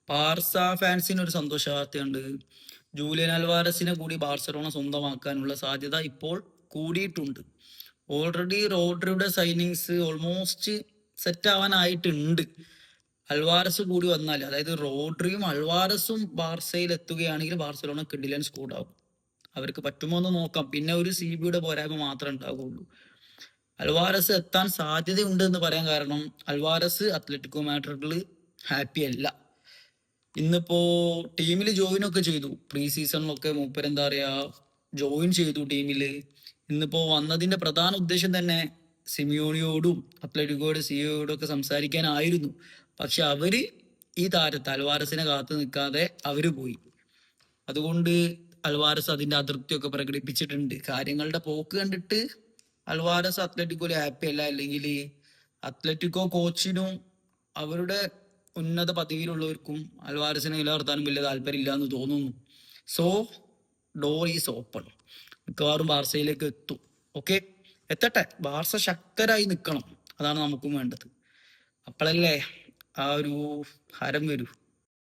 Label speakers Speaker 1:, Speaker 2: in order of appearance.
Speaker 1: Barca ഫാൻസിന് ഒരു സന്തോഷ വാർത്തയുണ്ട്. ജൂലിയൻ അൽവാരസിനെ കൂടി ബാർസലോണ സ്വന്തമാക്കാനുള്ള സാധ്യത ഇപ്പോൾ കൂടിയിട്ടുണ്ട്. ഓൾറെഡി റോഡ്രിയുടെ സൈനിങ്സ് ഓൾമോസ്റ്റ് സെറ്റ് ആവാനായിട്ടുണ്ട്. അൽവാരസ് കൂടി വന്നാൽ, അതായത് റോഡ്രിയും അൽവാരസും ബാർസയിൽ എത്തുകയാണെങ്കിൽ ബാർസലോണ കിഡിലൻ സ്കോഡാകും. അവർക്ക് പറ്റുമോ എന്ന് നോക്കാം. പിന്നെ ഒരു CB-യുടെ പോരായ്മ മാത്രമേ ഉണ്ടാകുള്ളൂ. അൽവാരസ് എത്താൻ സാധ്യതയുണ്ട് എന്ന് പറയാൻ കാരണം, അൽവാരസ് അത്ലറ്റിക്കോ മാഡ്രിഡിൽ ഹാപ്പി അല്ല. ഇന്നിപ്പോ ടീമിൽ ജോയിൻ ഒക്കെ ചെയ്തു. പ്രീ സീസണിലൊക്കെ മൂപ്പരെന്താ പറയാ ജോയിൻ ചെയ്തു ടീമില്. ഇന്നിപ്പോ വന്നതിന്റെ പ്രധാന ഉദ്ദേശം തന്നെ സിമിയോണിയോടും അത്ലറ്റിക്കോയുടെ സിഇഒയോടും ഒക്കെ സംസാരിക്കാനായിരുന്നു. പക്ഷെ അവര് ഈ താരത്തെ അൽവാരസിനെ കാത്തു നിൽക്കാതെ അവര് പോയി. അതുകൊണ്ട് അൽവാരസ് അതിന്റെ അതൃപ്തിയൊക്കെ പ്രകടിപ്പിച്ചിട്ടുണ്ട്. കാര്യങ്ങളുടെ പോക്ക് കണ്ടിട്ട് അൽവാരസ് അത്ലറ്റിക്കോയിൽ ഹാപ്പി അല്ല. അല്ലെങ്കിൽ അത്ലറ്റിക്കോ കോച്ചിനും അവരുടെ ഉന്നത പദവിയിലുള്ളവർക്കും അൽവാരസിനെ നിലനിർത്താനും വലിയ താല്പര്യമില്ല എന്ന് തോന്നുന്നു. So door is open. മിക്കവാറും ബാർസയിലേക്ക് എത്തും. ഓക്കെ, എത്തട്ടെ. ബാർസ ശക്തരായി നിൽക്കണം, അതാണ് നമുക്കും വേണ്ടത്. അപ്പോഴല്ലേ ആ ഒരു ഹരം വരൂ.